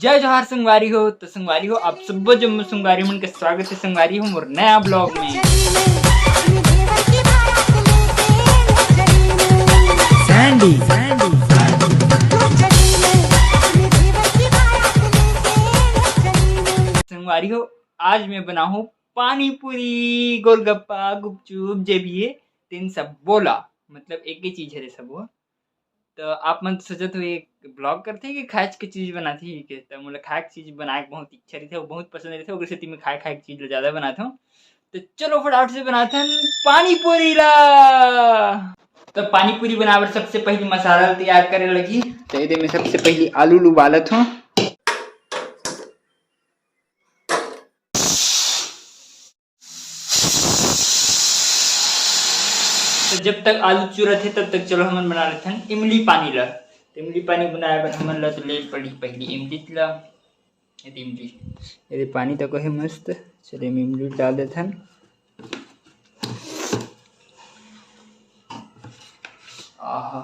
जय जोहार संगवारी हो। तो संगवारी हो आप सब जम्मू संगवारी मन के स्वागत है संगवारी हो मोर नया ब्लॉग में। सैंडी संगवारी हो आज मैं बना हूँ पानी पूरी गोलगप्पा गुपचुप जे भी है तीन सब बोला मतलब एक ही चीज है सब वो। तो आप मन सोचत हुए ब्लॉग करते कि खाए के चीज बनाती है के तो मतलब खाए चीज बनाए के बहुत इच्छा रही थे वो बहुत पसंद रही थे उसी स्थिति में खाए चीज ज़्यादा बनाता हूँ। तो चलो फटाफट से बनाते हैं पानी पूरी ला। तो पानी पूरी बनावर सबसे पहले मसाला तैयार करे लगी। तो ये में सबसे पहले आलू उबालत हूँ। तो जब तक आलू चूरत है तब तक चलो हम बना लेते हैं इमली पानी ला। तो इमली पानी बनाए बर हमन ला तो ले पड़ी पहली इमली ला। इमली यदि पानी तक है मस्त चले इमली डाल देते हैं। आहा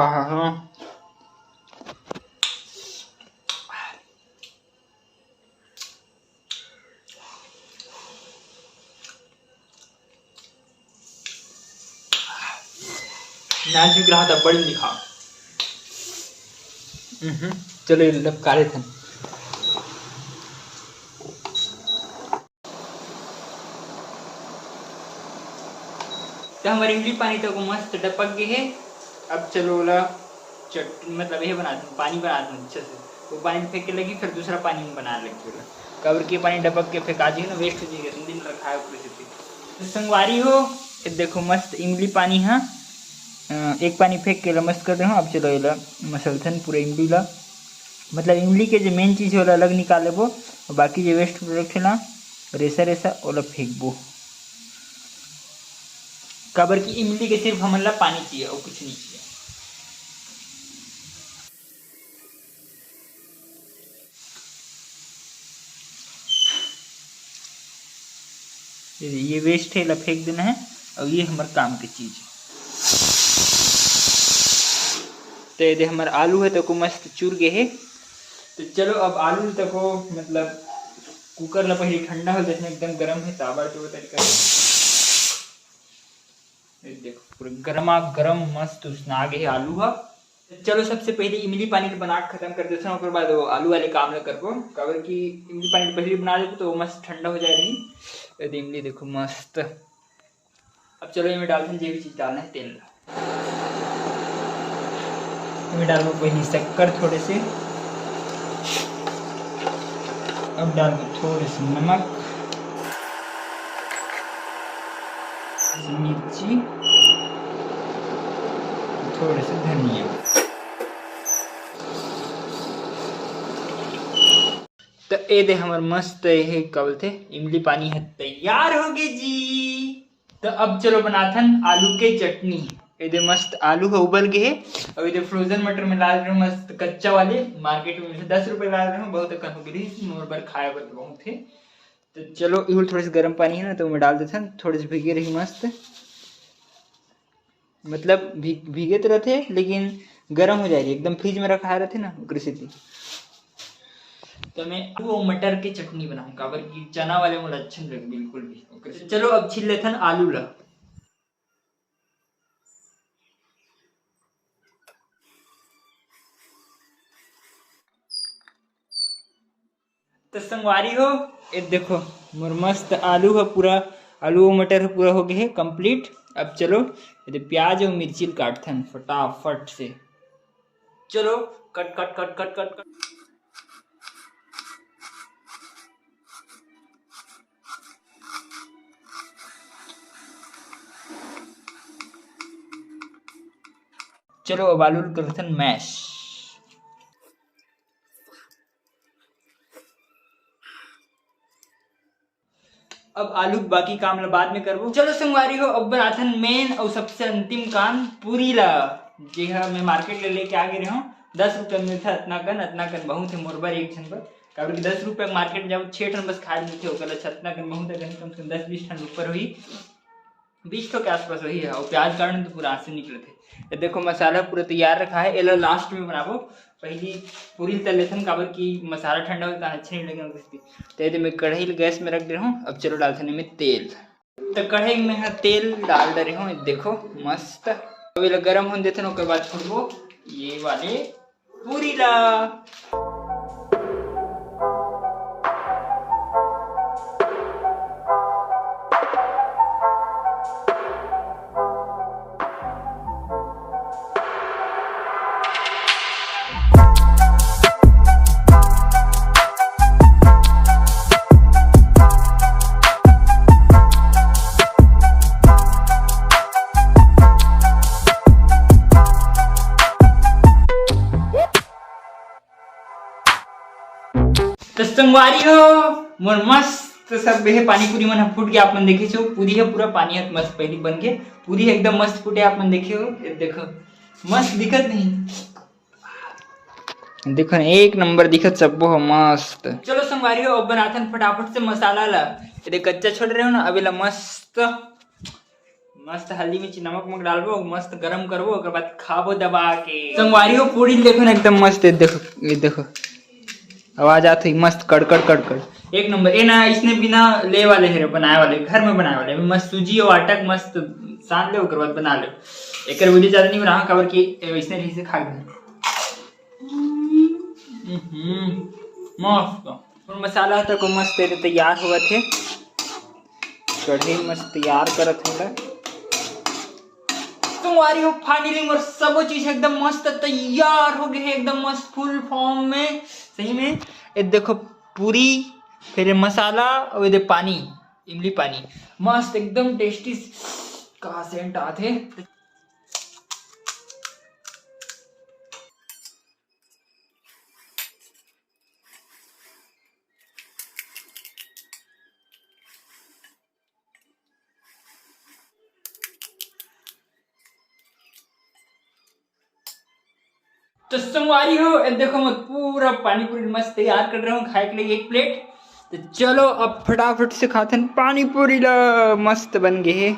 आहा नाजुक रहा था बड़ी लिखा। चलो ये लब काले थे। तो हमारी इमली पानी तो मस्त टपक गई है। अब चलो वाला मतलब ये बना दूँ पानी बना दूँ अच्छे से। वो पानी फेंक के लगी फिर दूसरा पानी में बना लगी बोला कबर के पानी डपक के फेंका दी ना वेस्ट हो जाएगा दिन रखा है तो संगवारी हो देखो मस्त इमली पानी है। एक पानी फेंक के मस्त कर दे हूँ। अब चलो ये मसलथन पूरा इमली ला मतलब इमली के जो मेन चीज़ है वो अलग निकाल लेबो और बाकी जो वेस्ट प्रोडक्ट है ना रेसा रेसा वो फेंकबो। काबर की इमली के सिर्फ हमन ला पानी चाहिए और कुछ नहीं चाहिए। ये वेस्ट है ला फेंक देना है और ये हमारे काम की चीज है। तो ये हमारे आलू है तो को मस्त चूर गए है। तो चलो अब आलू तक को मतलब कुकर ला पहले ठंडा हो जैसे एकदम गर्म है ताबा जो तरीका देखो पूरे गर्मा गर्म मस्त उसना आ गए आलू है। चलो सबसे पहले इमली पानी बना के खत्म कर देता हूँ उसके बाद वो आलू वाले काम न करबो काबर की इमली पानी पहले बना देते तो मस्त ठंडा हो जाएगी। इमली देखो मस्त। अब चलो इसमें डालते हैं जो भी चीज़ डालना है तेल इसमें डालबो पहले शक्कर थोड़े से। अब डालबो थोड़े से नमक मिर्ची थोड़े से धनिया। तो ये दे हमारे मस्त है कबल थे इमली पानी है तैयार हो गई जी। तो अब चलो बनाते हैं आलू के चटनी। ये मस्त आलू है उबल गए है और ये फ्रोजन मटर में ला रहे मस्त कच्चा वाले मार्केट में 10 रुपए ला रहे हूँ बहुत कम हो गई मोर बार खाए बर बहुत है। तो चलो ये थोड़े से गर्म पानी है ना तो मैं डाल देते हैं थोड़े से भीगे रही मस्त मतलब भीगे तो रहते लेकिन गर्म हो जाएगी एकदम फ्रिज में रखा रहते ना कृषि। तो मैं वो मटर की चटनी बनाऊं काबर की चना वाले मुझे अच्छे नहीं लगे बिल्कुल भी। ओके चलो अब छील लेते हैं आलू ला। तो संगवारी हो ये देखो मोर मस्त आलू है पूरा आलू मटर है पूरा हो गया है कंप्लीट। अब चलो ये प्याज और मिर्ची काटते हैं फटाफट से। चलो cut cut cut cut cut cut. चलो अब आलू करते हैं मैश। अब आलू बाकी काम ला बाद में करबो। चलो संगवारी हो अब बनाते हैं मेन और सबसे अंतिम काम पूरी ला। जी हाँ मैं मार्केट ले लेके आ गए हूँ 10 रुपये में था इतना कन बहुत है मोर बार एक जन पर कारण 10 रुपये मार्केट में जब 6 टन बस खाद मिलते हो गलत छतना कर महू तक कम से कम 10-20 टन ऊपर हुई 20 के आसपास वही है। और प्याज कारण तो पूरा से निकले थे। ये देखो मसाला पूरा तैयार रखा है। ये लास्ट में बनाबो, पहली पूरी तल लेथन काबर की मसाला ठंडा होता है अच्छे नहीं लगेगा। तो मैं कढ़ाई गैस में रख दे रहा हूँ। अब चलो डालते हैं में तेल। तो कढ़ाई में है तेल डाल दे रही हूँ। देखो मस्त अभी गर्म होने देते हैं। उसके बाद छोड़ो ये वाले पूरी ला। तो संगवारी हो मोर मस्त सब है पानी पूरी मन फूट गया। आप मन देखे छो पूरी है पूरा पानी है मस्त पहली बन के पूरी है एकदम मस्त फूटे। आप मन देखे हो ये देखो मस्त दिखत नहीं, देखो एक नंबर दिखत सब हो मस्त। चलो संगवारी हो अब बनाथन फटाफट से मसाला ला। ये कच्चा छोड़ रहे हो ना अभी ला मस्त मस्त हल्दी मिर्ची नमक मक डालबो मस्त गरम करबो ओकर बाद खाबो दबा के। संगवारी हो पूरी देखो ना एकदम मस्त है। देखो ये देखो आवाज आती मस्त कड़कड़ कड़कड़ एक नंबर। ये ना इसने बिना ले वाले है बनाए वाले घर में बनाए वाले मस्त सूजी और आटा मस्त सान ले ओकर बाद बना ले। एक वीडियो ज्यादा नहीं बना कवर की इसने ठीक से खा गए मस्त। मसाला तक मस्त तैयार हुआ थे। कढ़ी मस्त तैयार करत होला। तुम्हारी हो फाइनली मोर सब चीज एकदम मस्त तैयार हो गए है एकदम मस्त फुल फॉर्म में सही में। ये देखो पूरी फिर मसाला और ये पानी इमली पानी मस्त एकदम टेस्टी का सेंट आते। तो संगवारी हो देखो मैं पूरा पानी पूरी मस्त तैयार कर रहा हूँ खाए के लिए एक प्लेट। तो चलो अब फटाफट से खाते हैं पानी पूरी ला मस्त बन गए है।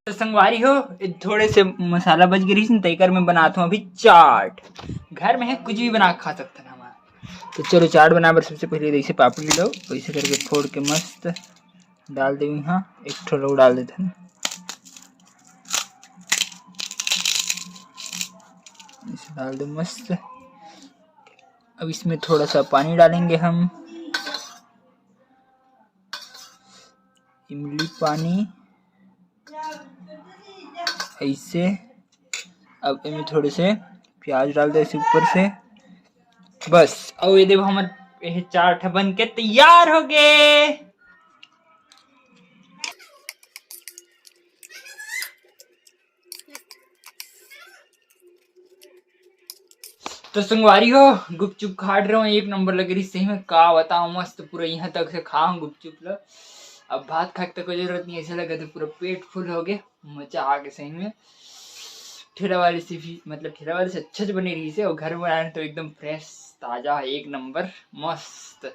तो संगवारी हो थोड़े से मसाला बच गई तैकर में बनाता हूँ अभी चाट। घर में है कुछ भी बना खा सकते हैं हमारा। तो चलो चाट बनाने सबसे पहले जैसे पापड़ी लो वैसे करके फोड़ के मस्त डाल दे। यहाँ एक थोड़ा डाल देते हैं इसे डाल दो मस्त। अब इसमें थोड़ा सा पानी डालेंगे हम इमली पानी ऐसे। अब इसमें थोड़े से प्याज डाल दे इसे ऊपर से बस। और ये देखो हमारे चाट बन के तैयार हो गए। तो संगवारी हो गुपचुप खाट रहा हूँ एक नंबर लग रही सही में का बताऊँ मस्त पूरा यहाँ तक से खाऊं गुपचुप ला। अब भात खा के कोई जरूरत नहीं ऐसा लगा तो पूरा पेट फुल हो गए मजा आ गया सही में। ठेला वाले से भी मतलब ठेला वाले से अच्छा बनी रही से और घर में बनाए तो एकदम फ्रेश ताजा एक नंबर मस्त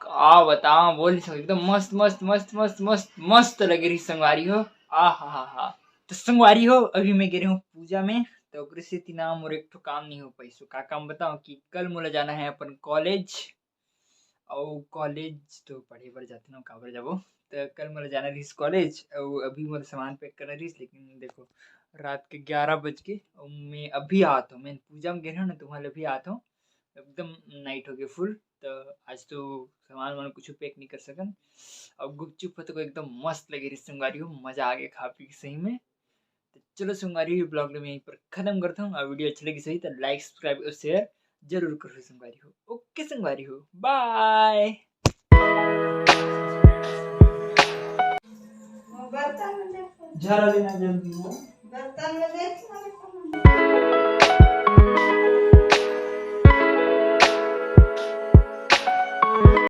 का बताऊं बोल सकते एकदम मस्त मस्त मस्त मस्त मस्त मस्त लग रही संगवारी हो। आ हा। तो संगवारी हो अभी मैं गिरी हूँ पूजा में। तो कृषि नाम और एक तो काम नहीं हो पैसों का काम बताओ कि कल मुझे जाना है अपन कॉलेज और कॉलेज तो पढ़े पर जाते ना काबर जाबो। तो कल मुझे जाना रही कॉलेज और अभी मुझे सामान पैक करना रही लेकिन देखो रात के 11 बज के और मैं अभी आता हूँ। मैं पूजा में गिर ना तुम्हारे अभी आता हूँ एकदम नाइट हो गया फुल। तो आज तो सामान वामान कुछ पैक नहीं कर सकन। अब गुपचुप तो एकदम मस्त लगे रही संगवारी हो मजा आ गया खा पी के सही में। तो चलो संगवारी हो ब्लॉग में यहीं पर खत्म करता हूँ। और वीडियो अच्छी लगी सही तो लाइक सब्सक्राइब और शेयर जरूर करो संगवारी हो। ओके संगवारी हो बाय। झाड़ा लेना जल्दी।